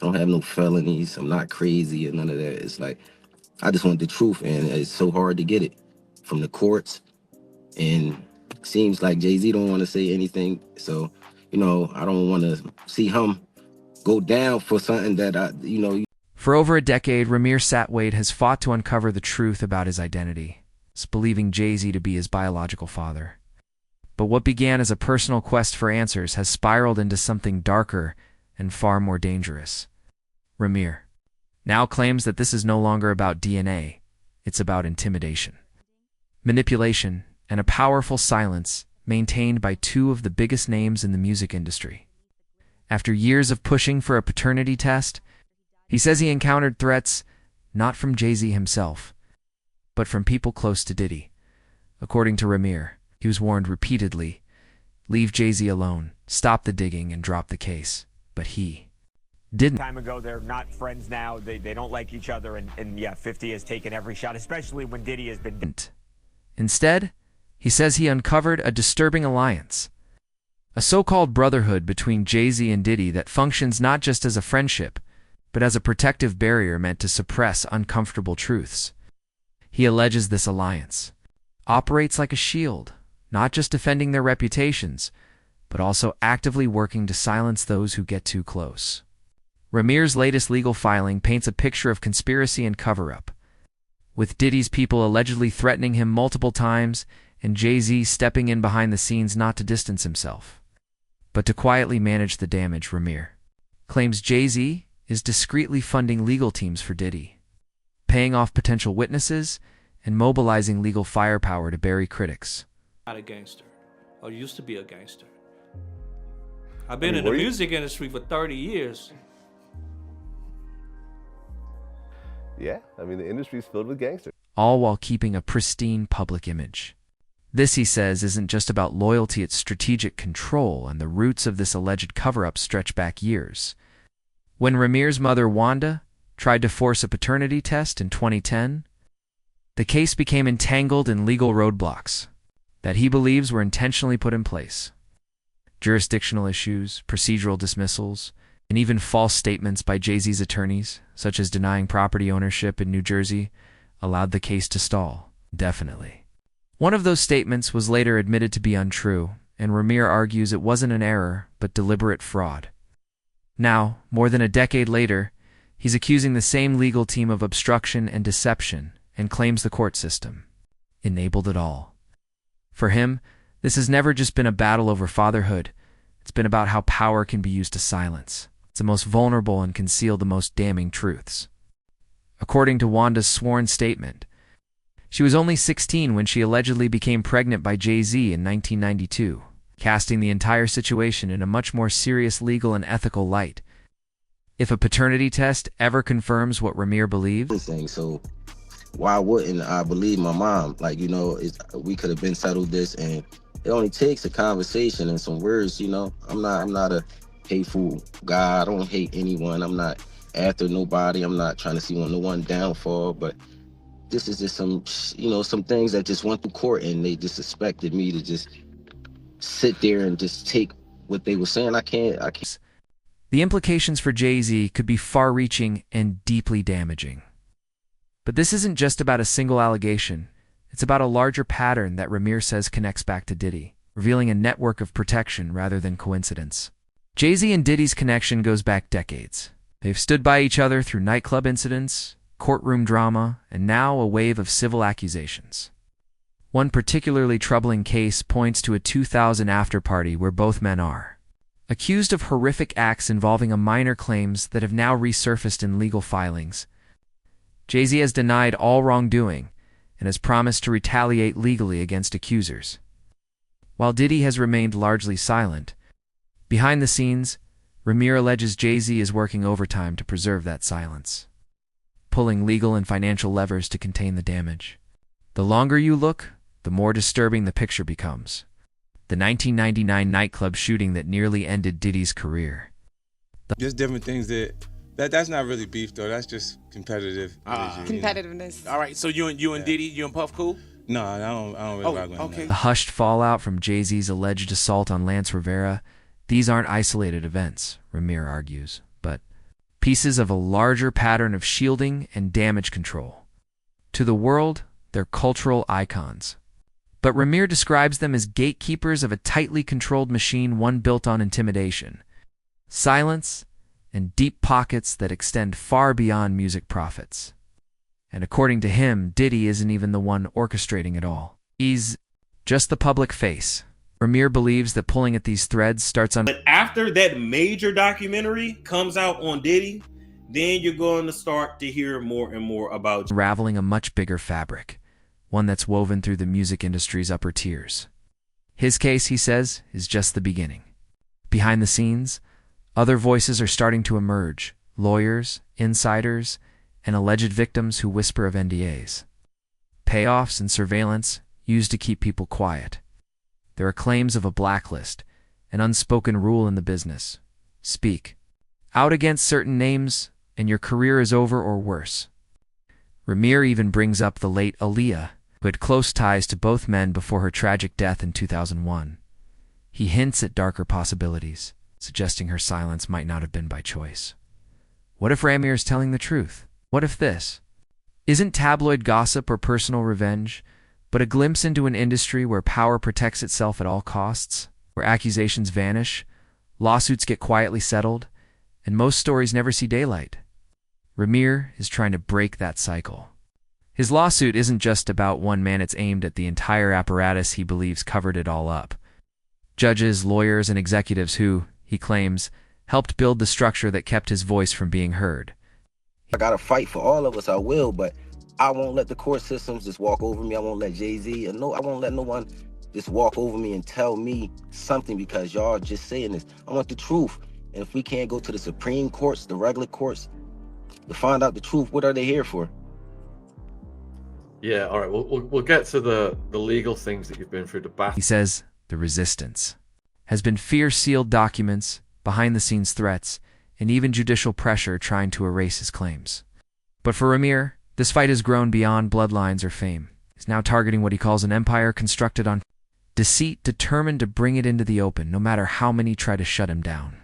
I don't have no felonies. I'm not crazy or none of that. It's like I just want the truth, and it's so hard to get it from the courts. And seems like Jay-Z don't want to say anything. So, I don't want to see him go down for something that For over a decade, Rymir Satterthwaite has fought to uncover the truth about his identity, believing Jay-Z to be his biological father. But what began as a personal quest for answers has spiraled into something darker and far more dangerous. Rymir now claims that this is no longer about DNA, it's about intimidation, manipulation, and a powerful silence maintained by two of the biggest names in the music industry. After years of pushing for a paternity test, he says he encountered threats not from Jay-Z himself, but from people close to Diddy. According to Rymir, he was warned repeatedly, leave Jay-Z alone, stop the digging, and drop the case. But he didn't. Time ago, they're not friends now. They don't like each other, and yeah, 50 has taken every shot, especially when Diddy has been... Instead, he says he uncovered a disturbing alliance, a so-called brotherhood between Jay-Z and Diddy that functions not just as a friendship, but as a protective barrier meant to suppress uncomfortable truths. He alleges this alliance operates like a shield, not just defending their reputations, but also actively working to silence those who get too close. Rymir's latest legal filing paints a picture of conspiracy and cover-up, with Diddy's people allegedly threatening him multiple times and Jay-Z stepping in behind the scenes not to distance himself, but to quietly manage the damage. Rymir claims Jay-Z is discreetly funding legal teams for Diddy, paying off potential witnesses and mobilizing legal firepower to bury critics. Not a gangster, or used to be a gangster. I've been in the music industry for 30 years. Yeah, I mean, the industry's filled with gangsters. All while keeping a pristine public image. This, he says, isn't just about loyalty, it's strategic control, and the roots of this alleged cover-up stretch back years. When Rymir's mother, Wanda, tried to force a paternity test in 2010, the case became entangled in legal roadblocks that he believes were intentionally put in place. Jurisdictional issues, procedural dismissals, and even false statements by Jay-Z's attorneys, such as denying property ownership in New Jersey, allowed the case to stall, definitely. One of those statements was later admitted to be untrue, and Rymir argues it wasn't an error, but deliberate fraud. Now, more than a decade later, he's accusing the same legal team of obstruction and deception, and claims the court system enabled it all. For him, this has never just been a battle over fatherhood. It's been about how power can be used to silence. It's the most vulnerable and conceal the most damning truths. According to Wanda's sworn statement, she was only 16 when she allegedly became pregnant by Jay-Z in 1992, casting the entire situation in a much more serious legal and ethical light. If a paternity test ever confirms what Rymir believes, so why wouldn't I believe my mom? Like, we could have been settled this, and it only takes a conversation and some words. I'm not a hateful guy. I don't hate anyone. I'm not after nobody. I'm not trying to see no one downfall. But this is just some things that just went through court, and they just expected me to just sit there and just take what they were saying. I can't. The implications for Jay-Z could be far-reaching and deeply damaging. But this isn't just about a single allegation. It's about a larger pattern that Rymir says connects back to Diddy, revealing a network of protection rather than coincidence. Jay-Z and Diddy's connection goes back decades. They've stood by each other through nightclub incidents, courtroom drama, and now a wave of civil accusations. One particularly troubling case points to a 2000 after-party where both men are accused of horrific acts involving a minor, claims that have now resurfaced in legal filings. Jay-Z has denied all wrongdoing and has promised to retaliate legally against accusers, while Diddy has remained largely silent. Behind the scenes, Rymir alleges Jay-Z is working overtime to preserve that silence, pulling legal and financial levers to contain the damage. The longer you look, the more disturbing the picture becomes. The 1999 nightclub shooting that nearly ended Diddy's career. Just different things that's not really beef though. That's just competitive energy. Competitiveness. All right, so you and Diddy, you and Puff cool? No, I don't really rock with him. Okay. The hushed fallout from Jay-Z's alleged assault on Lance Rivera, these aren't isolated events, Rymir argues, but pieces of a larger pattern of shielding and damage control. To the world, they're cultural icons. But Rymir describes them as gatekeepers of a tightly controlled machine, one built on intimidation, silence, and deep pockets that extend far beyond music profits. And according to him, Diddy isn't even the one orchestrating it all. He's just the public face. Rymir believes that pulling at these threads starts on... But after that major documentary comes out on Diddy, then you're going to start to hear more and more about... unraveling a much bigger fabric, one that's woven through the music industry's upper tiers. His case, he says, is just the beginning. Behind the scenes, other voices are starting to emerge, lawyers, insiders, and alleged victims who whisper of NDAs. Payoffs and surveillance used to keep people quiet. There are claims of a blacklist, an unspoken rule in the business. Speak out against certain names, and your career is over or worse. Rymir even brings up the late Aaliyah, who had close ties to both men before her tragic death in 2001. He hints at darker possibilities, suggesting her silence might not have been by choice. What if Rymir is telling the truth? What if this isn't tabloid gossip or personal revenge, but a glimpse into an industry where power protects itself at all costs, where accusations vanish, lawsuits get quietly settled, and most stories never see daylight? Rymir is trying to break that cycle. His lawsuit isn't just about one man, it's aimed at the entire apparatus he believes covered it all up. Judges, lawyers, and executives who, he claims, helped build the structure that kept his voice from being heard. I gotta fight for all of us, I will, but I won't let the court systems just walk over me. I won't let Jay-Z, I won't let no one just walk over me and tell me something because y'all just saying this. I want the truth. And if we can't go to the Supreme Courts, the regular courts, to find out the truth, what are they here for? Yeah, all right, we'll get to the legal things that you've been through, the bath. He says the resistance has been fear-sealed documents, behind-the-scenes threats, and even judicial pressure trying to erase his claims. But for Rymir, this fight has grown beyond bloodlines or fame. He's now targeting what he calls an empire constructed on deceit, determined to bring it into the open, no matter how many try to shut him down.